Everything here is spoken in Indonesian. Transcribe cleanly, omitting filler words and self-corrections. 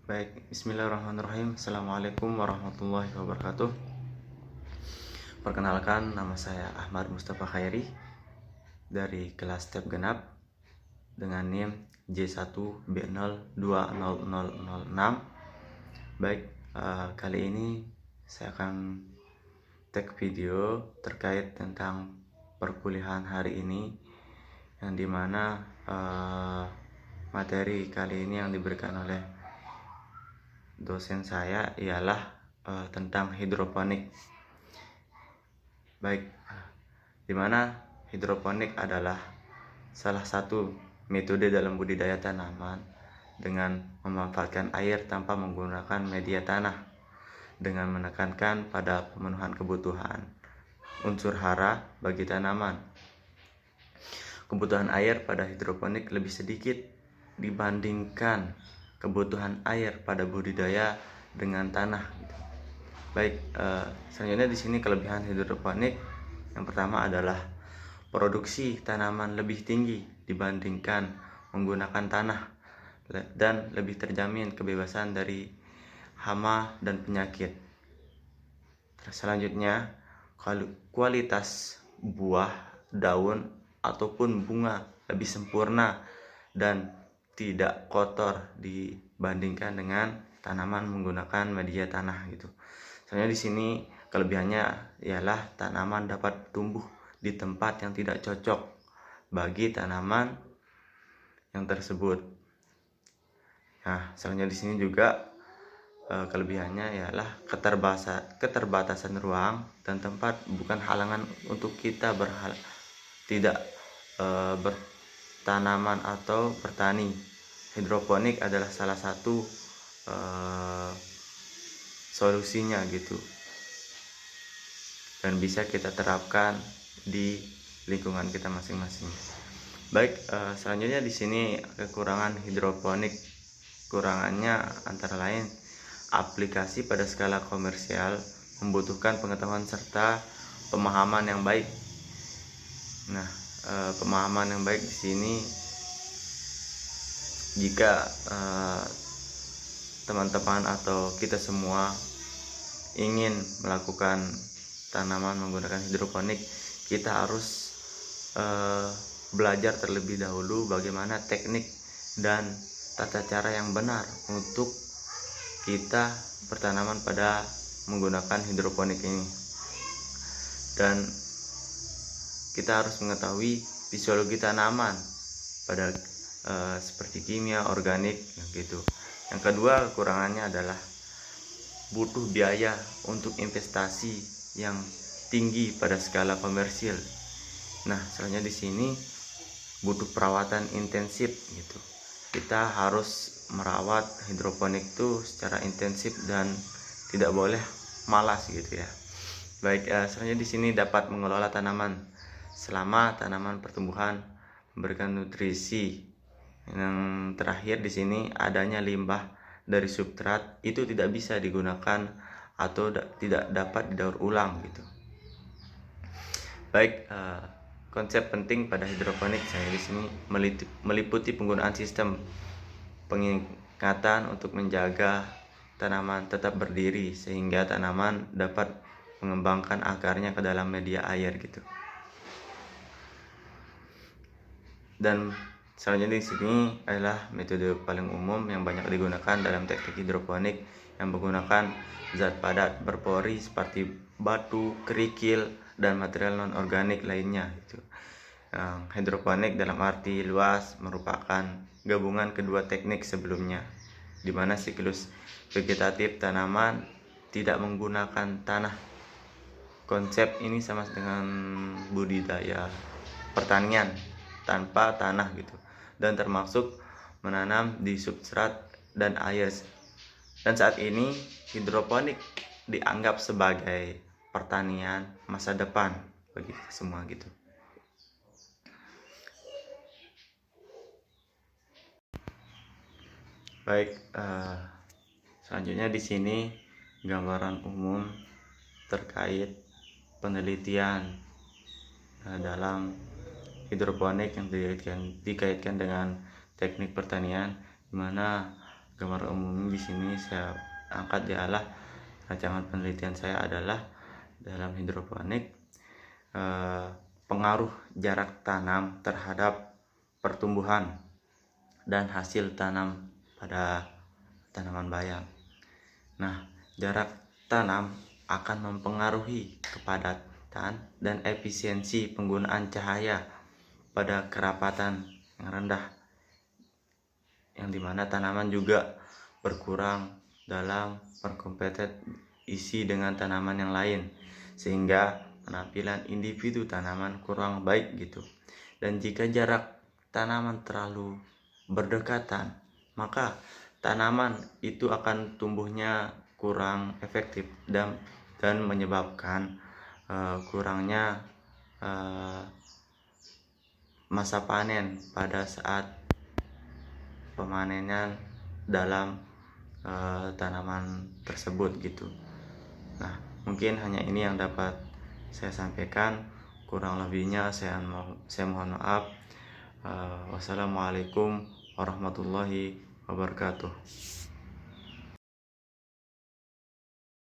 Baik, bismillahirrahmanirrahim. Assalamualaikum warahmatullahi wabarakatuh. Perkenalkan, nama saya Ahmad Mustafa Khairi dari kelas Step Genap dengan NIM J1B020006. Baik, kali ini saya akan take video terkait tentang perkuliahan hari ini, yang dimana materi kali ini yang diberikan oleh dosen saya ialah tentang hidroponik. Baik, dimana hidroponik adalah salah satu metode dalam budidaya tanaman dengan memanfaatkan air tanpa menggunakan media tanah, dengan menekankan pada pemenuhan kebutuhan unsur hara bagi tanaman. Kebutuhan air pada hidroponik lebih sedikit dibandingkan kebutuhan air pada budidaya dengan tanah. Baik, selanjutnya di sini kelebihan hidroponik yang pertama adalah produksi tanaman lebih tinggi dibandingkan menggunakan tanah dan lebih terjamin kebebasan dari hama dan penyakit. Selanjutnya, kualitas buah, daun ataupun bunga lebih sempurna dan tidak kotor dibandingkan dengan tanaman menggunakan media tanah gitu. Soalnya di sini kelebihannya ialah tanaman dapat tumbuh di tempat yang tidak cocok bagi tanaman yang tersebut. Nah, selanjutnya di sini juga kelebihannya ialah keterbatasan ruang dan tempat bukan halangan untuk kita tidak bertanaman atau bertani. Hidroponik adalah salah satu solusinya gitu, dan bisa kita terapkan di lingkungan kita masing-masing. Baik, selanjutnya di sini kekurangan hidroponik. Kekurangannya antara lain aplikasi pada skala komersial membutuhkan pengetahuan serta pemahaman yang baik. Nah, pemahaman yang baik di sini jika teman-teman atau kita semua ingin melakukan tanaman menggunakan hidroponik, kita harus belajar terlebih dahulu bagaimana teknik dan tata cara yang benar untuk kita bertanaman pada menggunakan hidroponik ini. Dan kita harus mengetahui fisiologi tanaman pada seperti kimia, organik gitu. Yang kedua, kekurangannya adalah butuh biaya untuk investasi yang tinggi pada skala komersil. Nah, selanjutnya di sini butuh perawatan intensif gitu. Kita harus merawat hidroponik itu secara intensif dan tidak boleh malas gitu ya. Baik, selanjutnya di sini dapat mengelola tanaman selama tanaman pertumbuhan memberikan nutrisi. Yang terakhir di sini adanya limbah dari substrat itu tidak bisa digunakan atau tidak dapat didaur ulang gitu. Baik, konsep penting pada hidroponik saya di sini meliputi penggunaan sistem pengingatan untuk menjaga tanaman tetap berdiri sehingga tanaman dapat mengembangkan akarnya ke dalam media air gitu. Dan selanjutnya di sini adalah metode paling umum yang banyak digunakan dalam teknik hidroponik yang menggunakan zat padat berpori seperti batu, kerikil, dan material non-organik lainnya. Hidroponik dalam arti luas merupakan gabungan kedua teknik sebelumnya, di mana siklus vegetatif tanaman tidak menggunakan tanah. Konsep ini sama dengan budidaya pertanian tanpa tanah gitu, dan termasuk menanam di substrat dan air. Dan saat ini hidroponik dianggap sebagai pertanian masa depan bagi kita semua gitu. Baik, selanjutnya di sini gambaran umum terkait penelitian dalam hidroponik yang dikaitkan dengan teknik pertanian, di mana gambar umum di sini saya angkat adalah rancangan penelitian saya adalah dalam hidroponik, pengaruh jarak tanam terhadap pertumbuhan dan hasil tanam pada tanaman bayam. Nah, jarak tanam akan mempengaruhi kepadatan dan efisiensi penggunaan cahaya pada kerapatan yang rendah, yang dimana tanaman juga berkurang dalam berkompetisi dengan tanaman yang lain, sehingga penampilan individu tanaman kurang baik gitu. Dan jika jarak tanaman terlalu berdekatan, maka tanaman itu akan tumbuhnya kurang efektif dan menyebabkan kurangnya masa panen pada saat pemanenan dalam tanaman tersebut gitu. Nah, mungkin hanya ini yang dapat saya sampaikan. Kurang lebihnya saya mohon maaf. Wassalamualaikum warahmatullahi wabarakatuh.